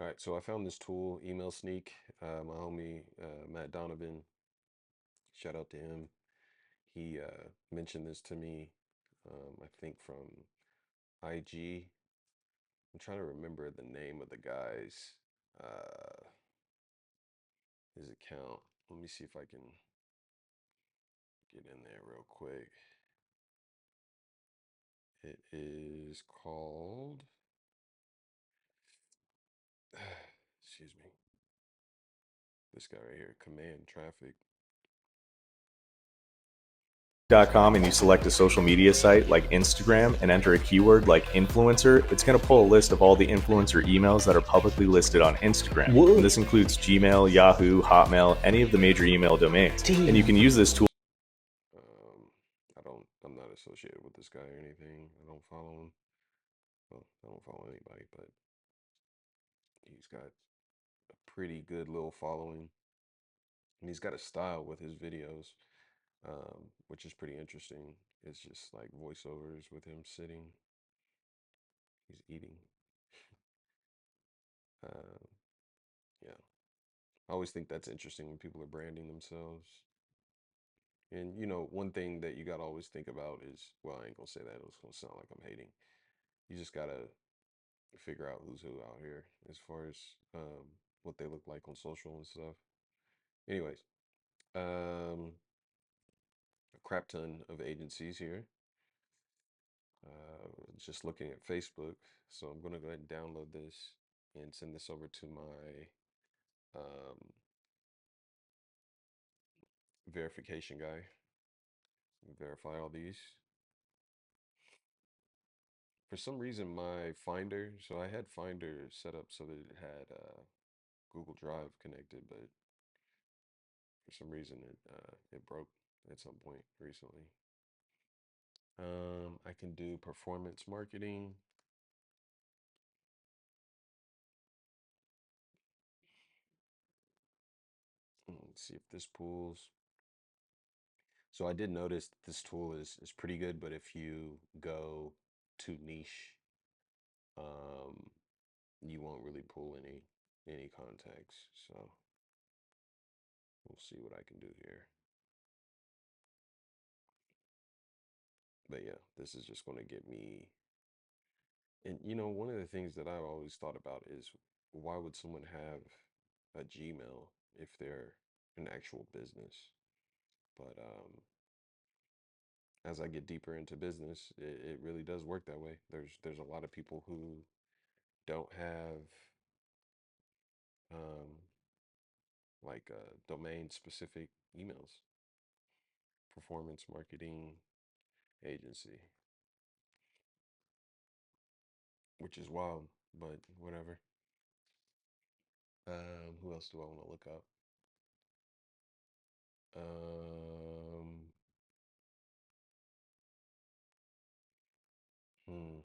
All right, so I found this tool, Email Sneak. My homie Matt Donovan, shout out to him. He mentioned this to me, I think from IG. I'm trying to remember the name of the guy's his account. Let me see if I can get in there real quick. It is called, excuse me, this guy right here, Command Traffic. Com and you select a social media site like Instagram and enter a keyword like influencer, it's going to pull a list of all the influencer emails that are publicly listed on Instagram. Whoa. And this includes Gmail, Yahoo, Hotmail, any of the major email domains. Damn. And you can use this tool. I'm not associated with this guy or anything. I don't follow him. Well, I don't follow anybody, but he's got a pretty good little following. And he's got a style with his videos, which is pretty interesting. It's just like voiceovers with him sitting. He's eating. Uh, yeah, I always think that's interesting when people are branding themselves. And one thing that you gotta always think about is, well, I ain't gonna say that. It's gonna sound like I'm hating. You just gotta figure out who's who out here as far as what they look like on social and stuff. Anyways, um, a crap ton of agencies here. Just looking at Facebook. So I'm going to go ahead and download this and send this over to my verification guy. Verify all these. For some reason, my Finder, so I had Finder set up so that it had Google Drive connected, but for some reason it broke at some point recently. I can do performance marketing. Let's see if this pulls. So I did notice this tool is pretty good, but if you go too niche, um, you won't really pull any contacts. So we'll see what I can do here. But yeah, this is just going to get me. And one of the things that I've always thought about is why would someone have a Gmail if they're an actual business? But as I get deeper into business, it really does work that way. There's a lot of people who don't have um, like domain specific emails. Performance marketing agency, which is wild, but whatever. Who else do I want to look up? Um, hmm.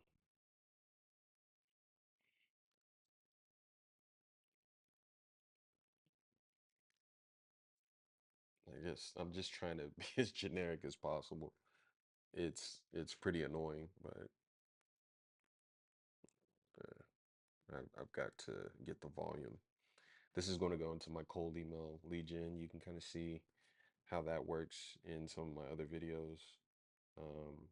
I guess I'm just trying to be as generic as possible. It's pretty annoying, but I've got to get the volume. This is going to go into my cold email lead gen. You can kind of see how that works in some of my other videos. Um,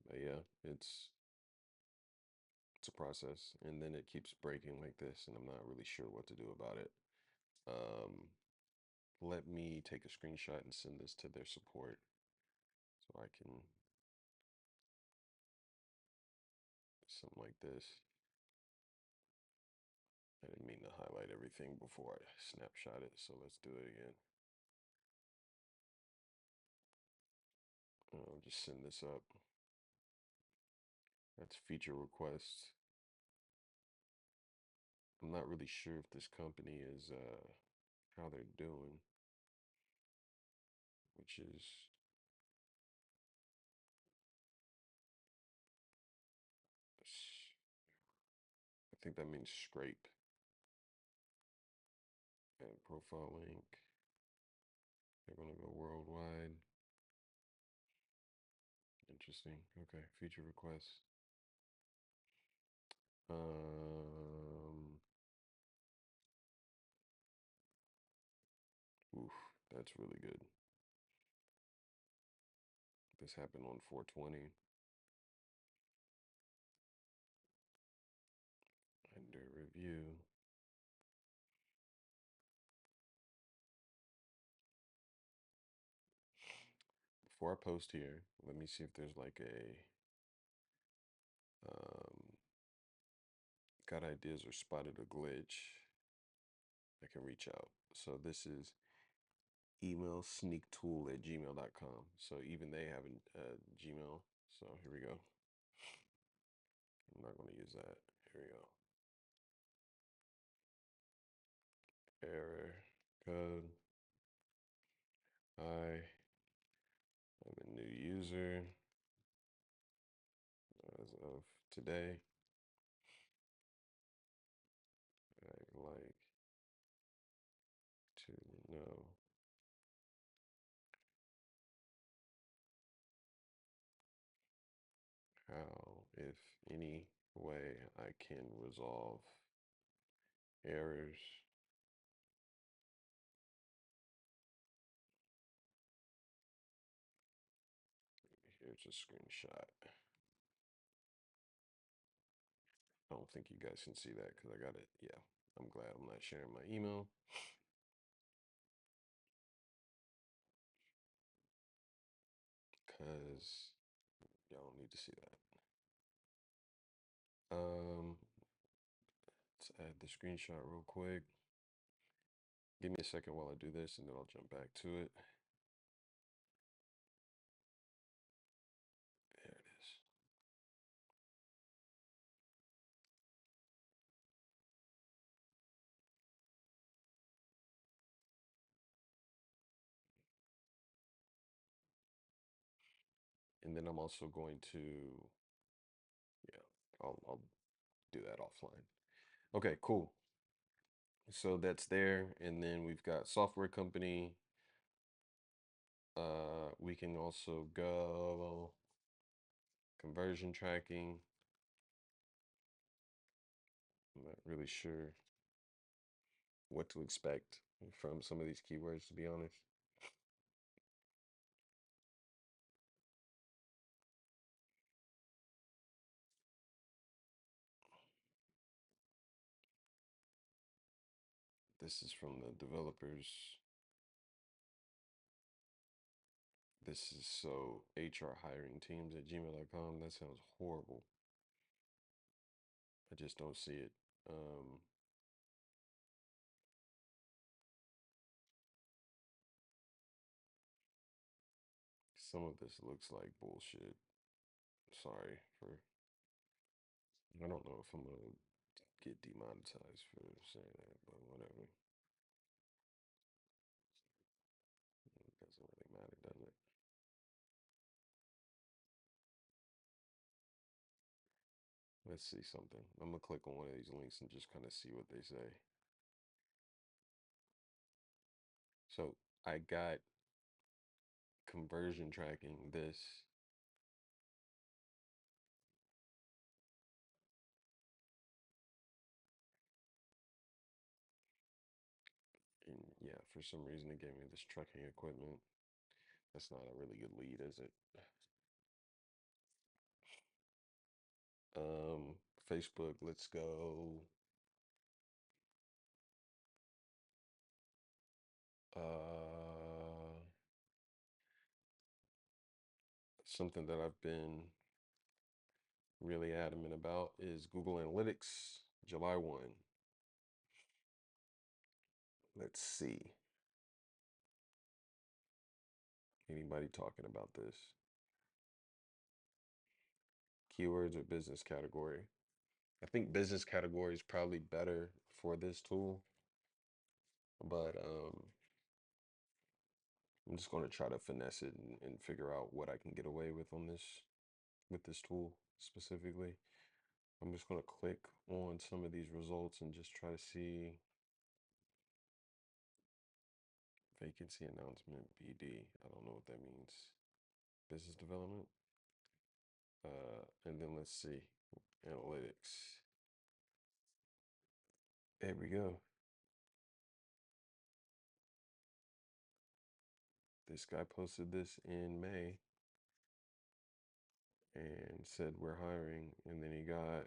but yeah, it's a process, and then it keeps breaking like this, and I'm not really sure what to do about it. Um, Let me take a screenshot and send this to their support so I can something like this. I didn't mean to highlight everything before I snapshot it, so let's do it again. I'll just send this up. That's feature requests. I'm not really sure if this company is how they're doing, which is I think that means scrape. And profile link. They're gonna go worldwide. Interesting. Okay, feature requests. Um, oof, that's really good. This happened on 420. Under review. Before I post here, let me see if there's like a got ideas or spotted a glitch. I can reach out. So this is emailsneaktool@gmail.com. So even they have a Gmail. So here we go. I'm not going to use that. Here we go. Error code. I am a new user as of today. I'd like to know how, if any way, I can resolve errors. Here's a screenshot. I don't think you guys can see that because I got it. Yeah, I'm glad I'm not sharing my email. Because y'all don't need to see that. Let's add the screenshot real quick. Give me a second while I do this and then I'll jump back to it. There it is. And then I'm also going to, yeah, I'll do that offline. Okay, cool. So that's there. And then we've got software company. We can also go conversion tracking. I'm not really sure what to expect from some of these keywords, to be honest. This is from the developers. This is so HR hiring teams at gmail.com. That sounds horrible. I just don't see it. Um, some of this looks like bullshit. Sorry for, I don't know if I'm gonna get demonetized for saying that, but whatever. It doesn't really matter, does it? Let's see something. I'm gonna click on one of these links and just kind of see what they say. So I got conversion tracking this. And yeah, for some reason it gave me this trucking equipment. That's not a really good lead, is it? Facebook, let's go. Uh, Something that I've been really adamant about is Google Analytics, July 1. Let's see. Anybody talking about this? Keywords or business category? I think business category is probably better for this tool, but I'm just going to try to finesse it and figure out what I can get away with on this with this tool specifically. I'm just going to click on some of these results and just try to see vacancy announcement BD. I don't know what that means. Business development. And then let's see analytics. There we go. This guy posted this in May and said we're hiring, and then he got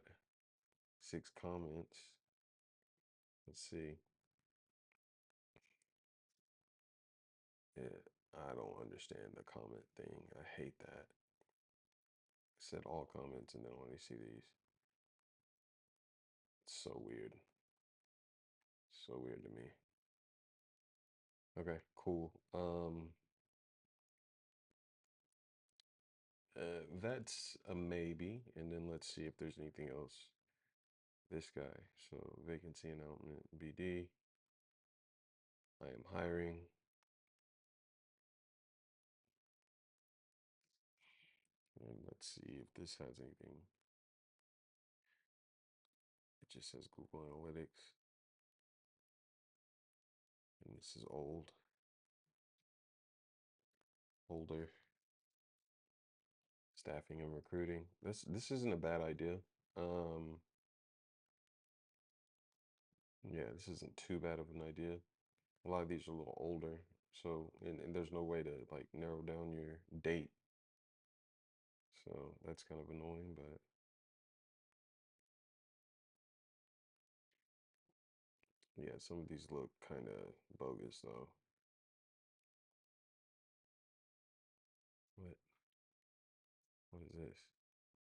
6 comments. Let's see. Yeah, I don't understand the comment thing. I hate that. Said all comments and then only see these. It's so weird. So weird to me. Okay, cool. That's a maybe, and then let's see if there's anything else. This guy. So vacancy announcement, BD. I am hiring. And let's see if this has anything. It just says Google Analytics. And this is older. Staffing and recruiting. This isn't a bad idea. Um, yeah, this isn't too bad of an idea. A lot of these are a little older, so and there's no way to like narrow down your date, so that's kind of annoying. But yeah, some of these look kind of bogus though. What what is this?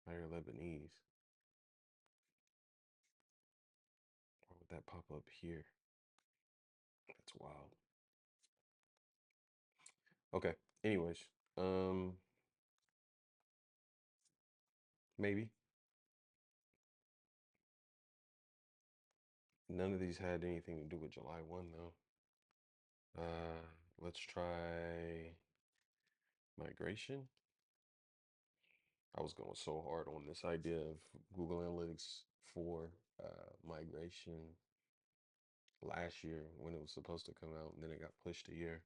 Hire Lebanese. Why would that pop up here? That's wild. Okay. Anyways, um, maybe none of these had anything to do with July 1 though. Uh, let's try migration. I was going so hard on this idea of Google Analytics for migration last year when it was supposed to come out, and then it got pushed a year.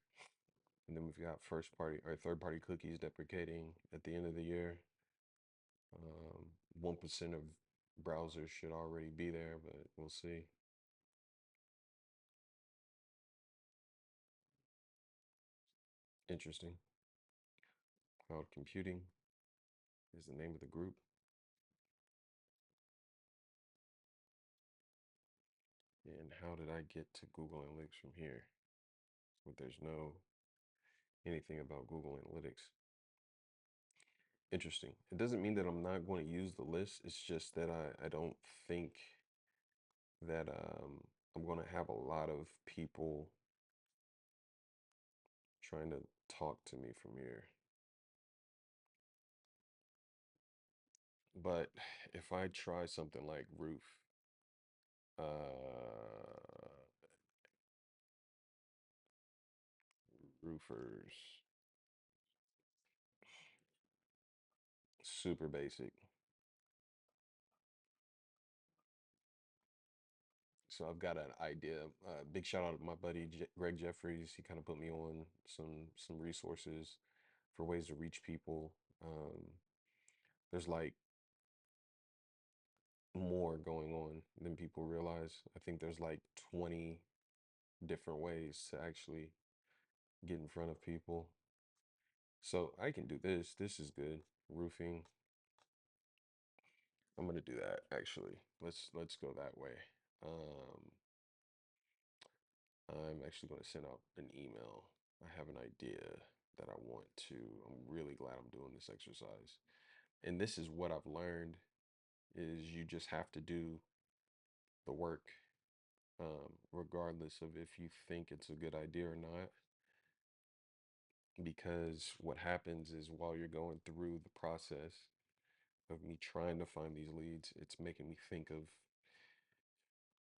And then we've got first party or third party cookies deprecating at the end of the year. 1% of browsers should already be there, but we'll see. Interesting. Cloud computing is the name of the group. And how did I get to Google Analytics from here? But there's no anything about Google Analytics. Interesting. It doesn't mean that I'm not going to use the list. It's just that I don't think that I'm going to have a lot of people trying to talk to me from here. But if I try something like uh, roofers, super basic. So I've got an idea. Big shout out to my buddy Greg Jeffries. He kind of put me on some resources for ways to reach people. There's like more going on than people realize. I think there's like 20 different ways to actually get in front of people. So I can do this. This is good. Roofing. I'm gonna do that actually. Let's go that way. Um, I'm actually gonna send out an email. I have an idea that I want to. I'm really glad I'm doing this exercise. And this is what I've learned is you just have to do the work, regardless of if you think it's a good idea or not. Because what happens is while you're going through the process of me trying to find these leads, it's making me think of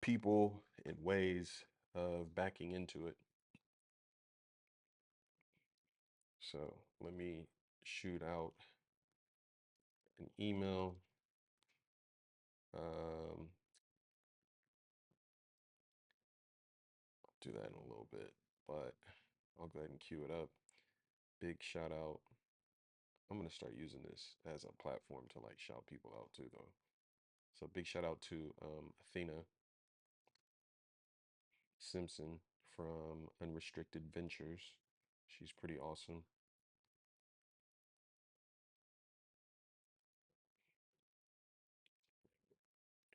people and ways of backing into it. So let me shoot out an email. Um, do that in a little bit, but I'll go ahead and queue it up. Big shout out. I'm gonna start using this as a platform to like shout people out too, though. So big shout out to Athena. Simpson from Unrestricted Ventures. She's pretty awesome.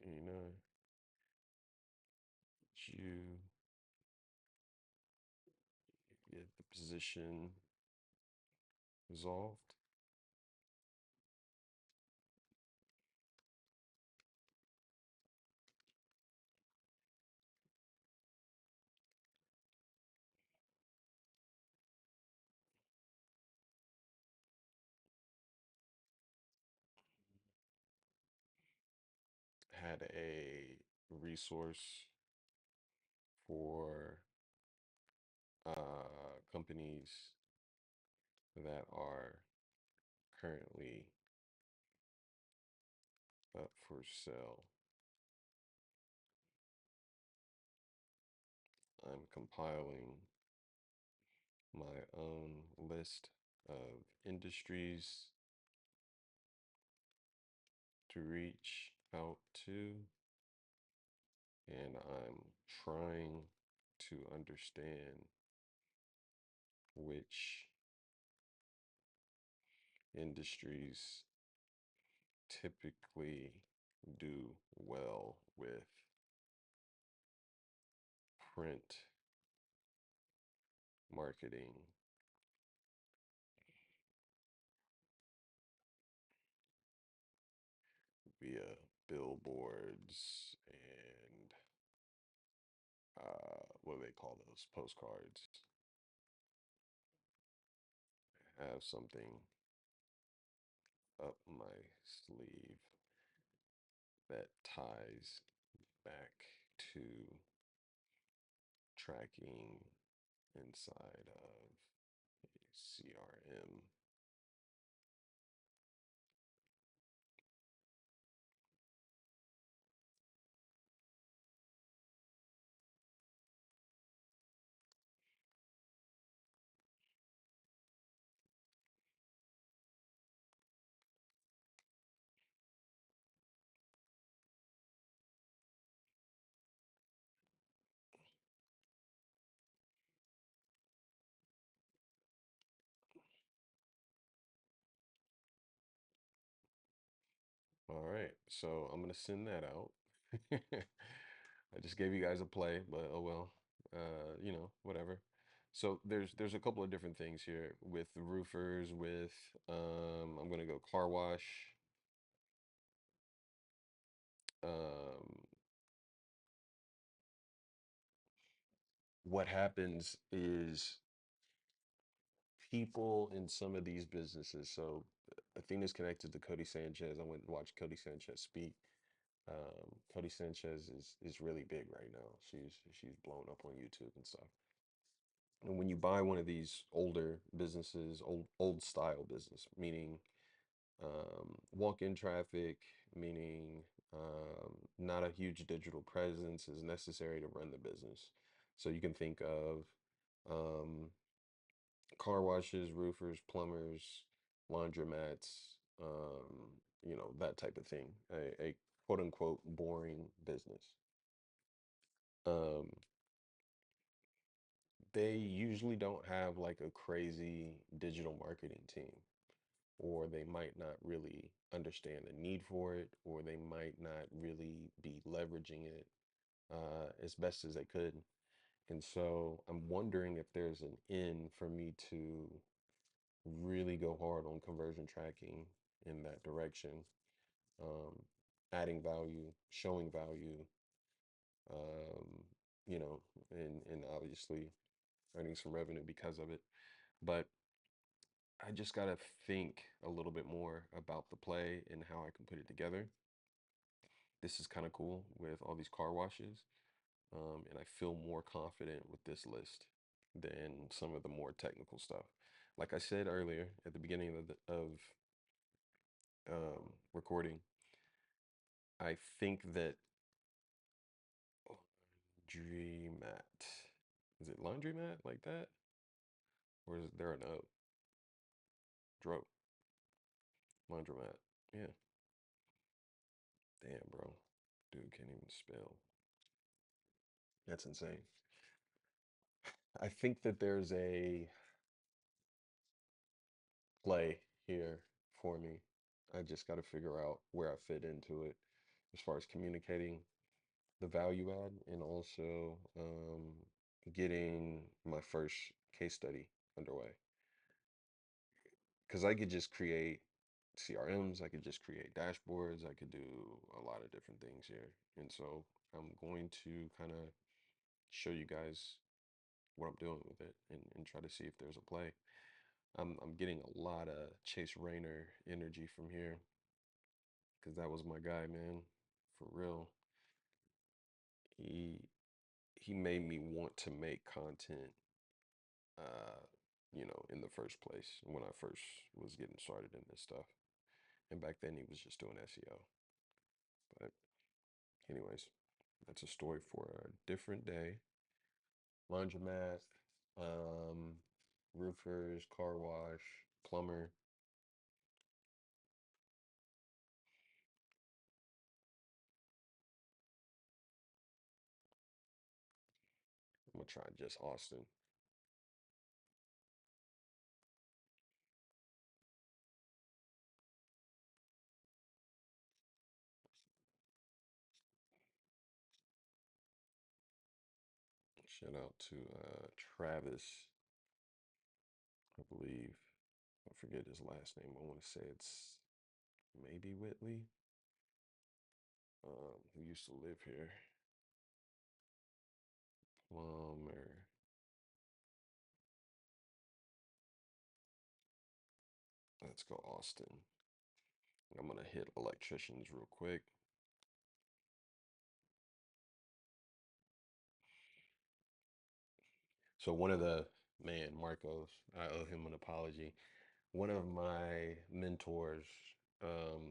You know, you get the position resolved. Had a resource for companies that are currently up for sale. I'm compiling my own list of industries to reach out to, and I'm trying to understand which industries typically do well with print marketing via billboards and what do they call those postcards? Have something up my sleeve that ties back to tracking inside of a CRM. All right, so I'm gonna send that out. I just gave you guys a play, but oh well. Whatever. So there's a couple of different things here with the roofers, with I'm gonna go car wash. Um, what happens is people in some of these businesses. So Athena's connected to Cody Sanchez. I went and watched Cody Sanchez speak. Cody Sanchez is really big right now. She's blown up on YouTube and stuff. And when you buy one of these older businesses, old style business, meaning walk-in traffic, meaning not a huge digital presence is necessary to run the business. So you can think of um, car washes, roofers, plumbers, laundromats, that type of thing. A quote unquote boring business. Um, they usually don't have like a crazy digital marketing team, or they might not really understand the need for it, or they might not really be leveraging it as best as they could. And so I'm wondering if there's an in for me to really go hard on conversion tracking in that direction, um, adding value, showing value, um, and obviously earning some revenue because of it. But I just gotta think a little bit more about the play and how I can put it together. This is kind of cool with all these car washes, and I feel more confident with this list than some of the more technical stuff. Like I said earlier at the beginning of recording, I think that laundromat, is it laundromat like that? Or is there an O? Dro, laundromat. Yeah. Damn, bro. Dude can't even spell. That's insane. I think that there's a play here for me. I just got to figure out where I fit into it as far as communicating the value add and also getting my first case study underway. Because I could just create CRMs, I could just create dashboards, I could do a lot of different things here. And so I'm going to kind of show you guys what I'm doing with it and try to see if there's a play. I'm getting a lot of Chase Rayner energy from here because that was my guy, man, for real. He he made me want to make content, uh, in the first place when I first was getting started in this stuff. And back then he was just doing SEO. But anyways, that's a story for a different day. Laundromat, um, roofers, car wash, plumber. I'm gonna try just Austin. Shout out to Travis, I believe. I forget his last name. I want to say it's maybe Whitley, who used to live here. Plumber. Let's go Austin. I'm gonna hit electricians real quick. So one of the man, Marcos, I owe him an apology. One of my mentors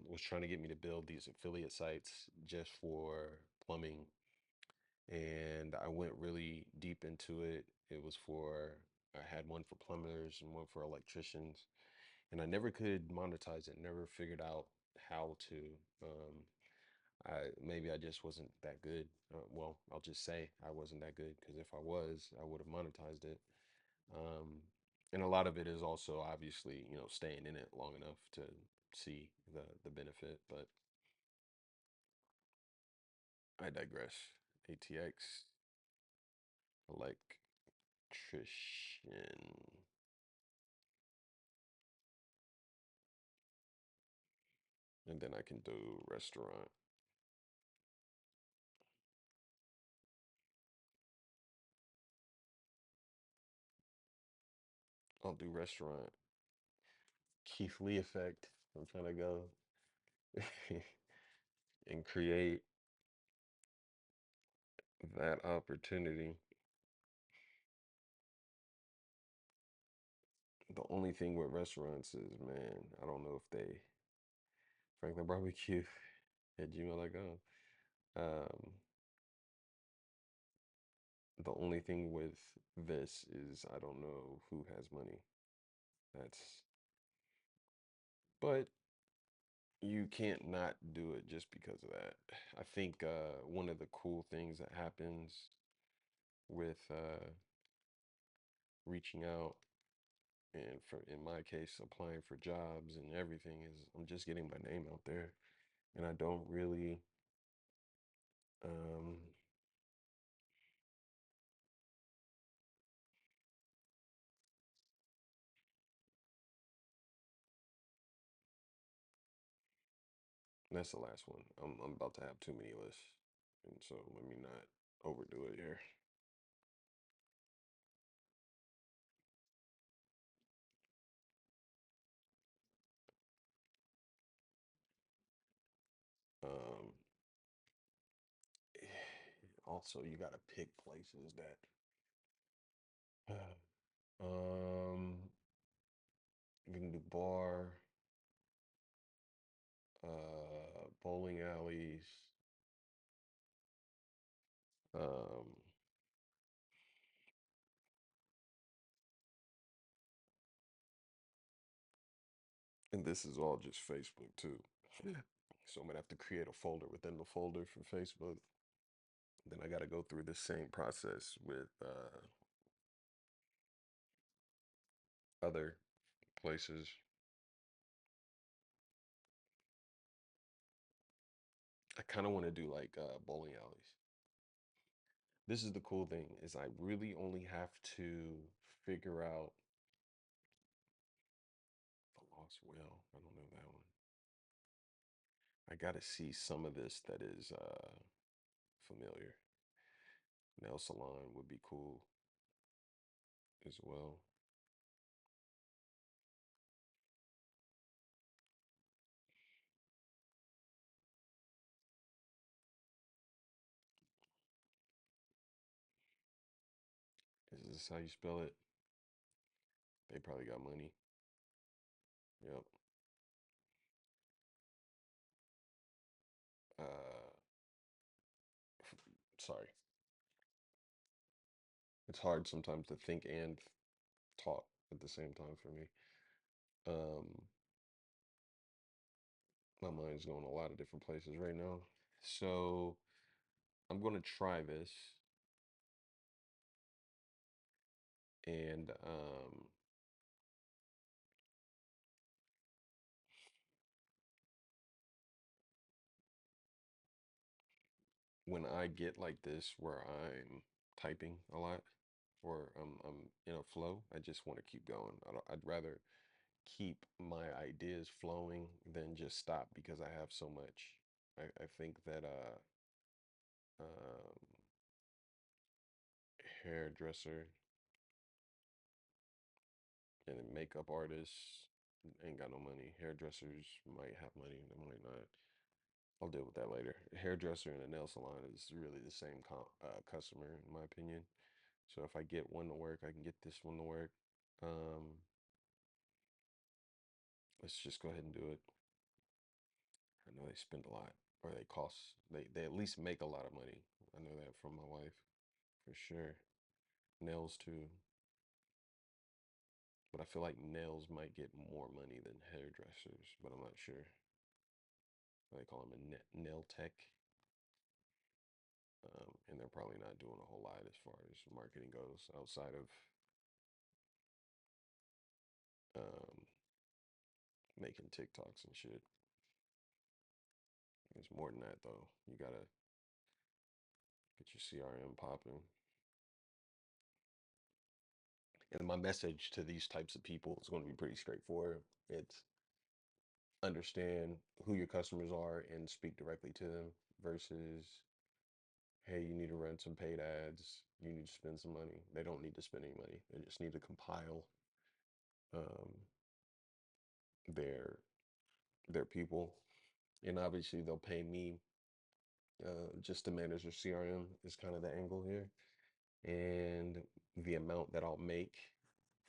was trying to get me to build these affiliate sites just for plumbing, and I went really deep into it. It was for I had one for plumbers and one for electricians, and I never could monetize it. Never figured out how to. Um, maybe I just wasn't that good. Well, I'll just say I wasn't that good because if I was, I would have monetized it. Um, and a lot of it is also obviously, staying in it long enough to see the benefit. But I digress. ATX electrician, and then I can do restaurant. I'll do restaurant. Keith Lee effect. I'm trying to go and create that opportunity. The only thing with restaurants is, man, I don't know if they Franklin Barbecue at gmail.com. The only thing with this is I don't know who has money. That's but you can't not do it just because of that. I think one of the cool things that happens with reaching out and for in my case applying for jobs and everything is I'm just getting my name out there and I don't really um that's the last one. I'm about to have too many lists. And so let me not overdo it here. Um Also, you got to pick places that um you can do bar, bowling alleys, um and this is all just Facebook too. So I'm gonna have to create a folder within the folder for Facebook. Then I got to go through the same process with other places. I kind of want to do like bowling alleys. This is the cool thing is I really only have to figure out the lost well. I don't know that one. I got to see some of this that is familiar. Nail salon would be cool as well. Is this how you spell it? They probably got money. Yep. Uh, sorry. It's hard sometimes to think and talk at the same time for me. Um, my mind's going a lot of different places right now. So I'm going to try this. And when I get like this where I'm typing a lot or I'm in a flow, I just want to keep going. I'd rather keep my ideas flowing than just stop because I have so much. I think that um hairdresser and a makeup artists ain't got no money. Hairdressers might have money, they might not. I'll deal with that later. A hairdresser and a nail salon is really the same customer, in my opinion. So if I get one to work, I can get this one to work. Um, let's just go ahead and do it. I know they spend a lot, or they cost. They at least make a lot of money. I know that from my wife for sure. Nails too, but I feel like nails might get more money than hairdressers, but I'm not sure. They call them a nail tech. And they're probably not doing a whole lot as far as marketing goes outside of um, making TikToks and shit. It's more than that though. You gotta get your CRM popping. And my message to these types of people is going to be pretty straightforward. It's understand who your customers are and speak directly to them versus, hey, you need to run some paid ads. You need to spend some money. They don't need to spend any money. They just need to compile um, their their people, and obviously they'll pay me just to manage their CRM is kind of the angle here, and the amount that I'll make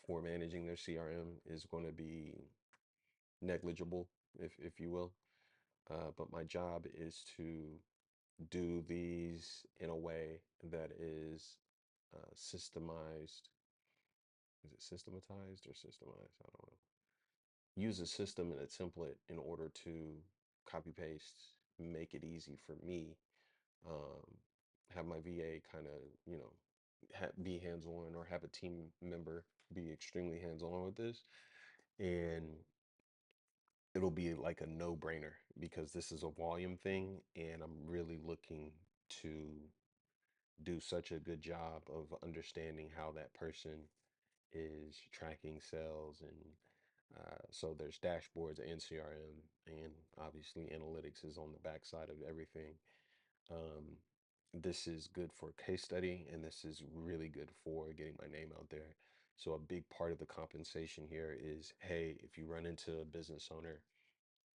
for managing their CRM is going to be negligible, if you will. But my job is to do these in a way that is systemized. Is it systematized or systemized? I don't know. Use a system and a template in order to copy paste, make it easy for me. Um, have my VA kind of, be hands-on or have a team member be extremely hands-on with this. And it'll be like a no-brainer because this is a volume thing and I'm really looking to do such a good job of understanding how that person is tracking sales and so there's dashboards and CRM and obviously analytics is on the backside of everything. Um, this is good for case study and this is really good for getting my name out there. So a big part of the compensation here is, hey, if you run into a business owner,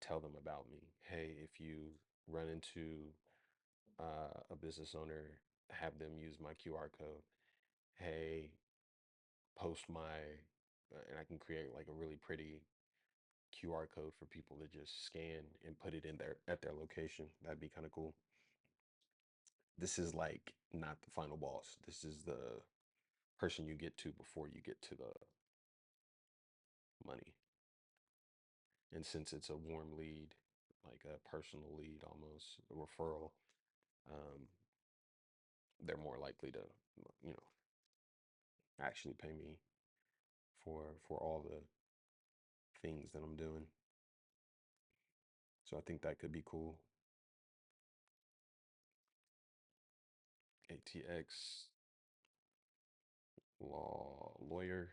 tell them about me. Hey, if you run into a business owner, have them use my QR code. Hey, post my, and I can create like a really pretty QR code for people to just scan and put it in there at their location. That'd be kind of cool. This is like not the final boss. This is the person you get to before you get to the money. And since it's a warm lead, like a personal lead almost, a referral, um, they're more likely to, you know, actually pay me for all the things that I'm doing. So I think that could be cool. ATX lawyer.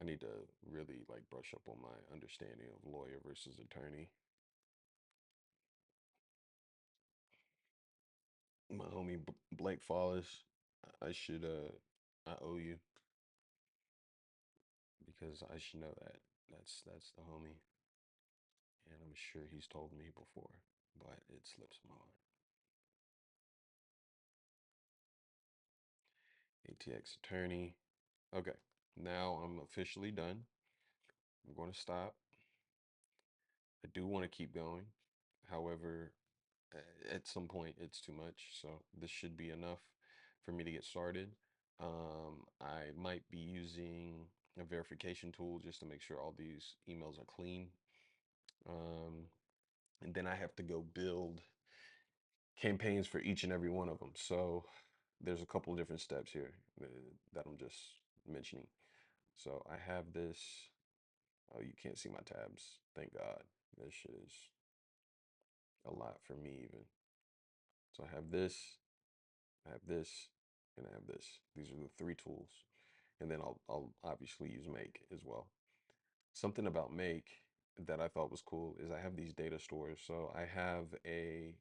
I need to really like brush up on my understanding of lawyer versus attorney. My homie Blake Follis, I should I owe you because I should know that. That's the homie, and I'm sure he's told me before, but it slips my mind. ATX attorney. Okay, now I'm officially done. I'm going to stop. I do want to keep going. However, at some point it's too much. So this should be enough for me to get started. I might be using a verification tool just to make sure all these emails are clean. Um, and then I have to go build campaigns for each and every one of them. So there's a couple of different steps here that I'm just mentioning. So I have this. Oh, you can't see my tabs. Thank God. This shit is a lot for me even. So I have this, I have this, and I have this. These are the three tools. And then I'll obviously use Make as well. Something about Make that I thought was cool is I have these data stores. So I have a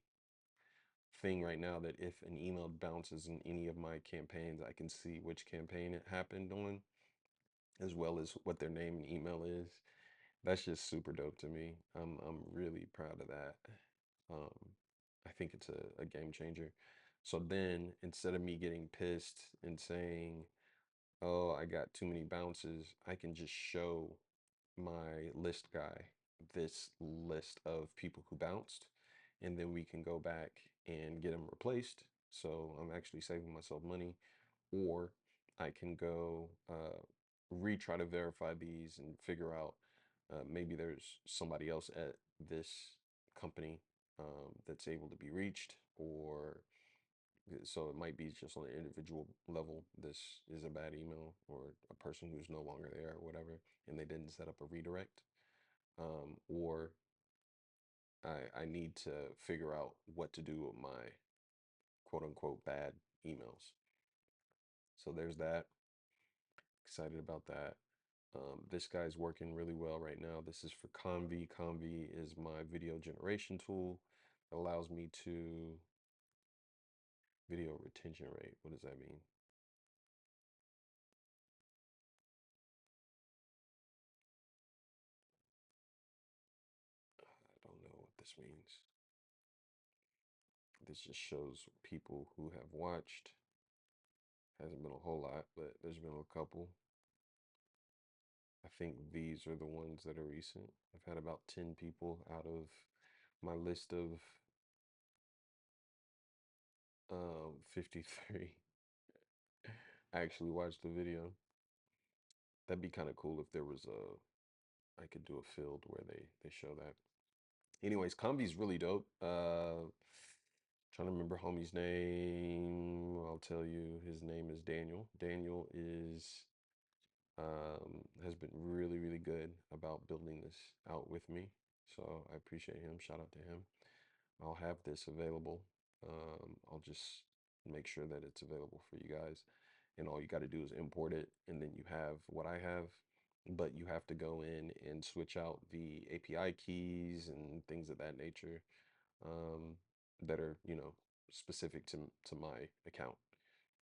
thing right now that if an email bounces in any of my campaigns, I can see which campaign it happened on, as well as what their name and email is. That's just super dope to me. I'm really proud of that. Um, I think it's a game changer. So then instead of me getting pissed and saying, oh, I got too many bounces, I can just show my list guy this list of people who bounced, and then we can go back and get them replaced. So I'm actually saving myself money, or I can go retry to verify these and figure out maybe there's somebody else at this company that's able to be reached, or so it might be just on an individual level. This is a bad email or a person who's no longer there or whatever, and they didn't set up a redirect. Or I need to figure out what to do with my quote unquote bad emails. So there's that. Excited about that. This guy's working really well right now. This is for Convi. Convi is my video generation tool. It allows me to video retention rate. What does that mean? I don't know what this means. This just shows people who have watched. Hasn't been a whole lot, but there's been a couple. I think these are the ones that are recent. I've had about 10 people out of my list of 53 actually watched the video. That'd be kind of cool if there was I could do a field where they show that. Anyways, Combi's really dope. Trying to remember homie's name. I'll tell you, his name is Daniel. Daniel is has been really good about building this out with me. So I appreciate him. Shout out to him. I'll have this available. I'll just make sure that it's available for you guys. And all you got to do is import it, and then you have what I have. But you have to go in and switch out the API keys and things of that nature um, that are, specific to my account.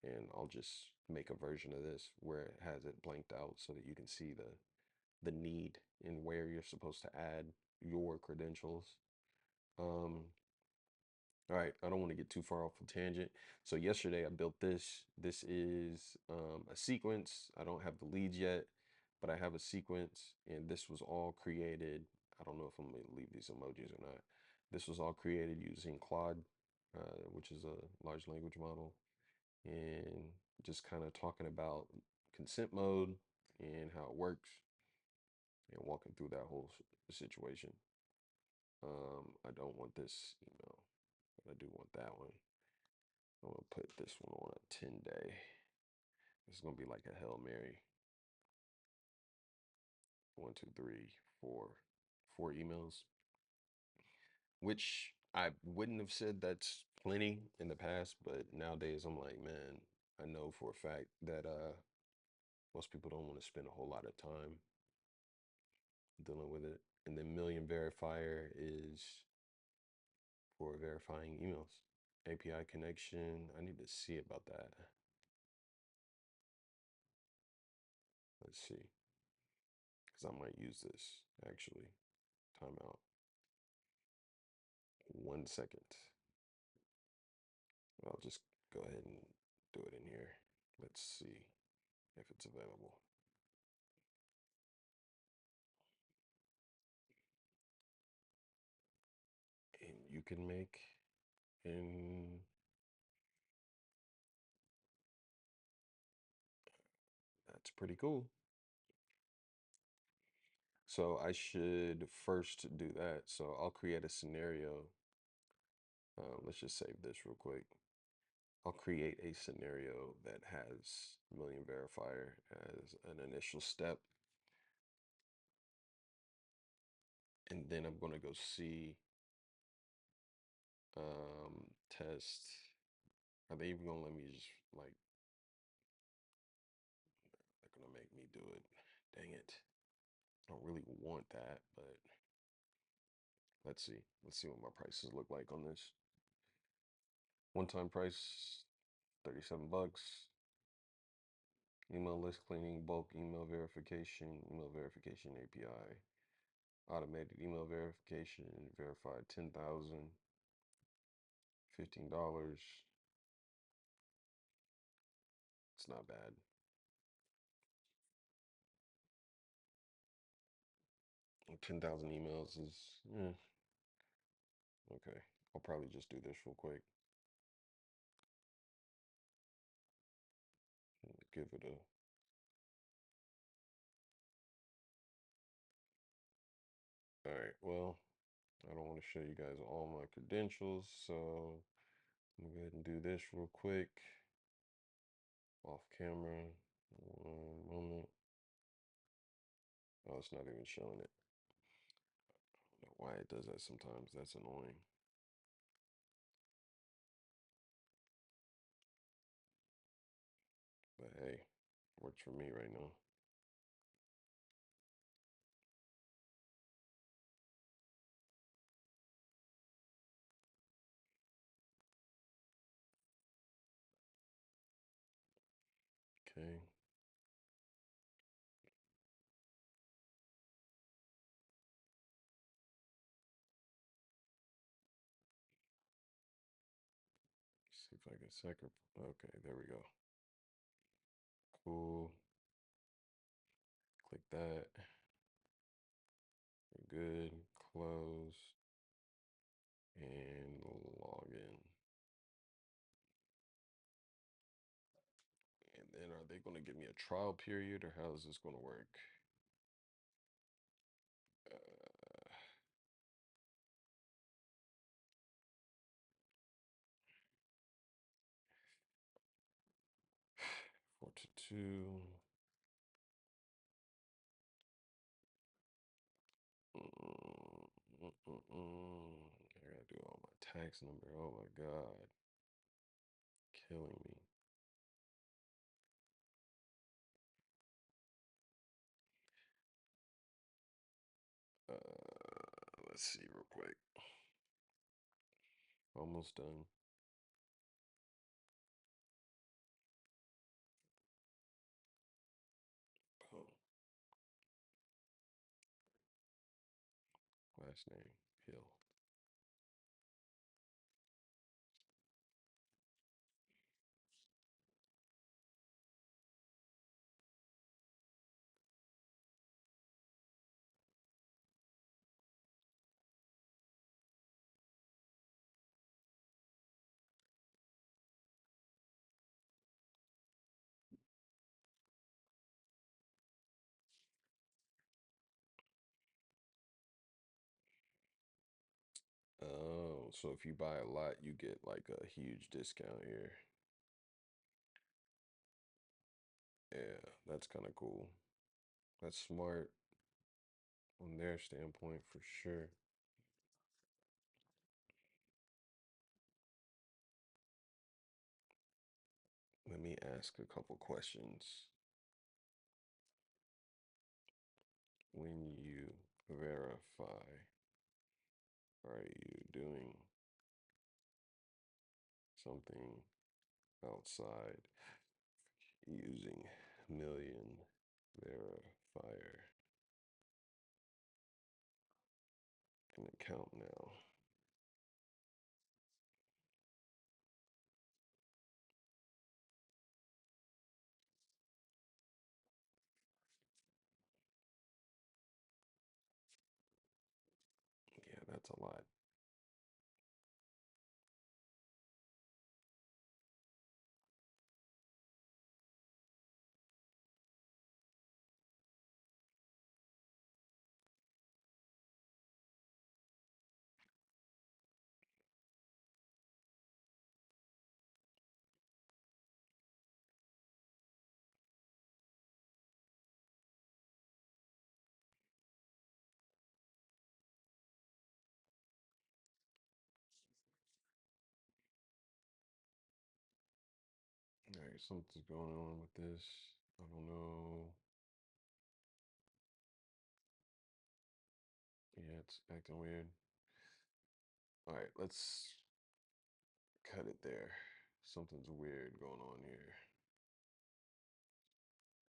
And I'll just make a version of this where it has it blanked out so that you can see the need and where you're supposed to add your credentials. Um, all right, I don't want to get too far off a tangent. So yesterday I built this. This is a sequence. I don't have the leads yet, but I have a sequence, and this was all created. I don't know if I'm going to leave these emojis or not. This was all created using Claude, which is a large language model, and just kind of talking about consent mode and how it works, and walking through that whole situation. I don't want this email, but I do want that one. I'm gonna put this one on a 10-day. It's gonna be like a Hail Mary. one, two, three, four emails, which I wouldn't have said that's plenty in the past, but nowadays I'm like, man, I know for a fact that most people don't want to spend a whole lot of time dealing with it. And then million verifier is for verifying emails. API connection. I need to see about that. Let's see. Because I might use this actually. Timeout. 1 second. I'll just go ahead and do it in here. Let's see if it's available. And you can make in that's pretty cool. So I should first do that. So I'll create a scenario. Let's just save this real quick. I'll create a scenario that has million verifier as an initial step. And then I'm going to go see test. Are they even going to let me just like, they're going to make me do it. Dang it. I don't really want that, but let's see. Let's see what my prices look like on this. One-time price, 37 bucks. Email list cleaning, bulk email verification API, automated email verification, verified 10,000, $15. It's not bad. And 10,000 emails is, okay. I'll probably just do this real quick. Give it a, all right, well, I don't want to show you guys all my credentials, so I'm gonna go ahead and do this real quick. Off camera. One moment. Oh, it's not even showing it. I don't know why it does that sometimes. That's annoying. But hey, works for me right now. Okay. See if I can sacrifice. Okay, there we go. Cool. Click that. We're good. Close. And log in. And then are they going to give me a trial period or how is this going to work? Uh, 422. I gotta do all my tax number. Oh my God. Killing me. Let's see real quick. Almost done. Oh, last name, Hill. Oh, so if you buy a lot, you get like a huge discount here. Yeah, that's kind of cool. That's smart. on their standpoint for sure. Let me ask a couple questions. When you verify, are you doing something outside using million verifier an account now? Yeah, that's a lot. All right, something's going on with this. I don't know. Yeah, it's acting weird. All right, let's cut it there. Something's weird going on here.